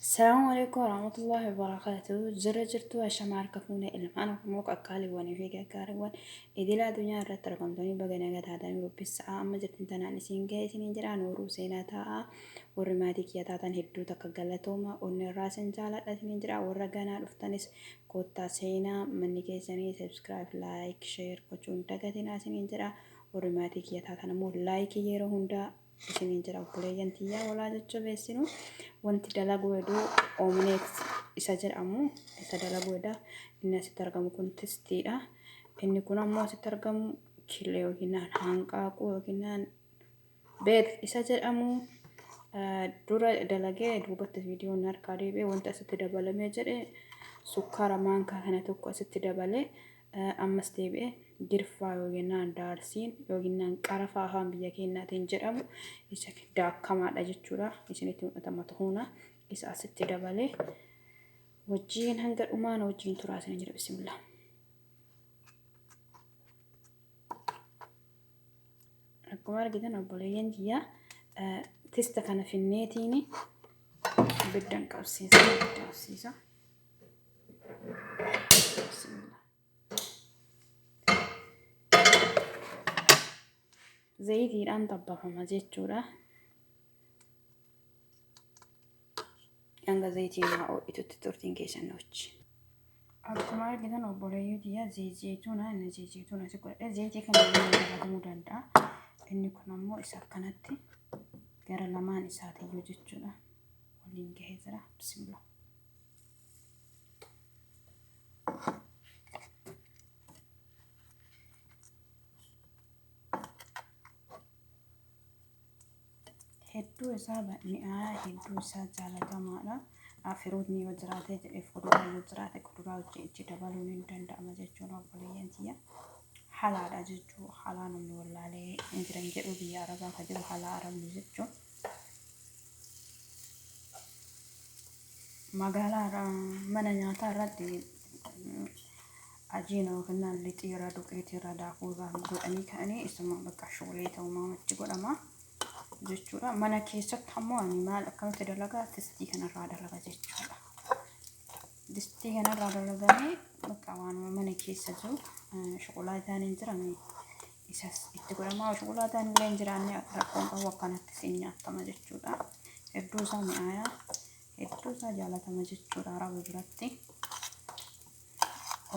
السلام عليكم ورحمة الله وبركاته. جرجرتو أشمار كفونة إلمان موك أكالي واني فيك أكاري وان إدلا دنيا رت رقمتوني بغنا قد هادان ربي الساعة أما جرتن تناني سينجي سنين جران ورو سيناتا ورماتي كياتاتان هدو تكغلتوما وني راسن جالات سنين جرا ورغانا رفتانيس كوتا سينا مني كيساني سبسكرايب لايك شير كوچون تغتنا سنين جرا ورماتي كياتاتان مو لايك يرو هندا سنين جرا وكليان تيا ولا جتشو بيسنو wanti dalagu edu omnet isa jedhamu isa dalagu eda inni asitti argamu kun testiidha. Inni kun ammoo asitti argamu kilee yookiin hanqaaquu yookiin beet isa jedhamu dura dalagee duubatti viidiyoon harkaa deebi'ee wanti asitti dabalamee jedhe sukkaara maankaa kana tokko asitti dabalee ammas deebi'ee girfaa yookiin daarsiin yookiin qarafaa afaan biyya keenyaatiin jedhamu isa daakkamaadha jechuudha. Isinitti mul'atama ta'uuna isa asitti dabalee wajjiin hanga dhumaan wajjiin turaasan jira. Bismillah. Akkuma argitan obboleeyyan kiyya testa kana finneetiin biddan qabsiisa. Zayitiidhaan tabbafama jechuudha. Hanga zayitiin haa ho'itutti turtiin keessan hojii. Akkuma argitan obboleeyyan kiyya zayituuna inni zayituuna si godhadhe zayitii kana fayyadamuu danda'a. Inni kun ammoo isa akkanatti gara lamaan isaatiyyuu jechuudha. Waliin gahee jira. Bismillah. Hedduu isaa mi'aa hedduu isaa jaalatamaadha. Firootni yoo jiraate jedhee fuduraa yoo jiraate kuduraa wajjin itti dabaluun ni danda'ama jechuudha obboleeyyan kiyya. Halaadha jechuudha. Halaa namni wallaalee hin jiran jedhu biyya Arabaa kan jiru halaa Arabni jechuudha. Magaalaa mana nyaataa irratti ajiina yookiin lixii irraa duqeetii irraa daakuu irraa godhanii ka'anii isuma bakka shoolee ta'uu maamatti godhama jechuudha. Mana keessatti ammoo maal akkamitti dalagaa distii kanarraa dalaga jechuudha. Distii kanarraa dalagamee bakka waan mana keessa jiru shokolaataan hin jirame isas itti godhama. Shokolaataan illee hin jiraanne rakkoon qabu akkanatti siin nyaatama jechuudha. Hedduu isaa mi'aayaa hedduu isaa jaalatama jechuudha Araba biratti.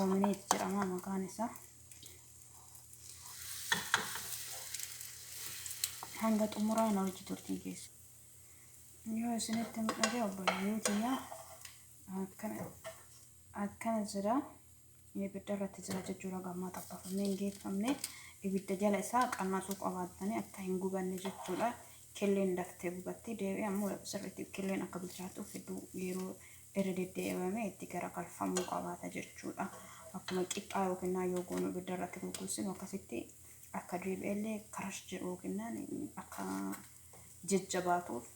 Omnet jedhama maqaan isaa. Hanga xumuraa na hojii turtii keessa. Yoo isinitti mul'ate obboleeyyan kiyya akkana jira. Ibidda irratti jira jechuudha gammaa tabbafamee hin geeffamne ibidda jala isaa qannasuu qabaatanii akka hin gubanne jechuudha. Killeen daftee gubatti deebi'ee ammoo sirriitti killeen akka bilchaatuuf hedduu yeroo irra deddeebi'amee itti garagalfamuu qabaata jechuudha. Akkuma qixxaa yookiin yoo goonuu ibidda irratti gugguusinu akkasitti akka deebi'ellee karash jedhu yookiin akka jajjabaatuuf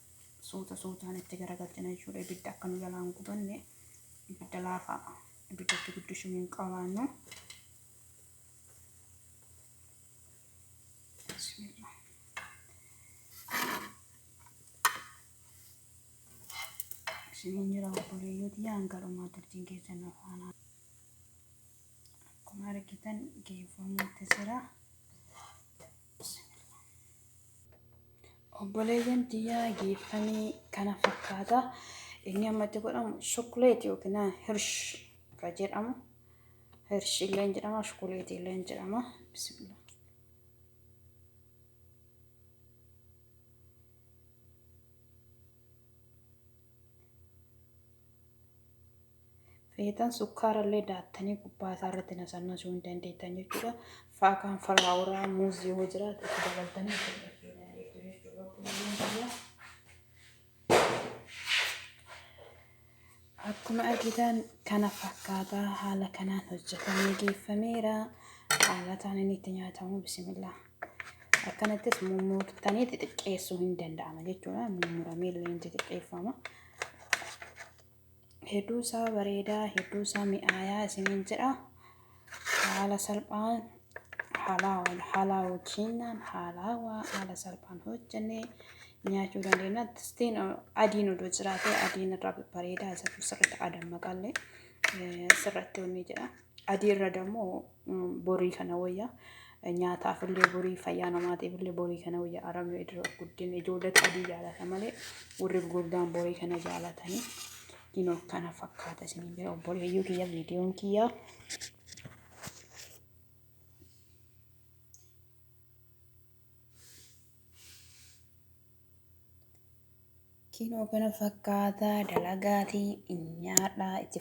suutaan itti garagalchina jechuudha. Ibidda akka nu jalaan gubanne ibidda laafaa ibiddatti guddisuu hin qabaannu. Isiniin jira obboleeyyan kiyya hanga dhumaa turtiin keessan afaana. Akkuma argitan geeffamuutti jira. Obboleeyyan kiyya geeffamii kana fakkaata. Inni ammatti godhamu shokoleetii yookiin hirsh kan jedhamu. Hirsh illee jedhama shokoleetii illee jedhama. Bismillah. Feetan sukkaara illee daattanii gubbaa isaa irratti nasannasuu hin dandeettan jechuudha. Faakaan falaawuraa muuzii yoo jiraate itti dabaltanii akkuma argitan kana fakkaataa haala kanaan hojjetamee geeffameera. Haalataan inni itti nyaatamu bismillah. Akkanattis mummurtanii xixiqqeessuu hin danda'ama jechuudha. Mummuramee illee hin xixiqqeeffama. Hedduu isaa bareedaa hedduu isaa mi'aayaa isiniin jedha. Haala salphaan haala wajjiin haala salphaan hojjennee nyaachuu dandeenya. Tistiin adiin odoo jiraate adiin irraa bareedaa isa sirriitti aadan maqaallee sirratti onni jedha. Adii irra dammoo borii kana wayya nyaataaf illee borii fayyaa namaatiif illee borii kana wayya arabni iddoo guddin ijoolletu adii jaalata malee warri gurguddaan borii kana jaalatanii dinoo kana fakkaata isin jira obboleeyyuu kiyya viidiyoon kiyya. Kinoo kana fakkaata dalagaatii nyaadhaa itti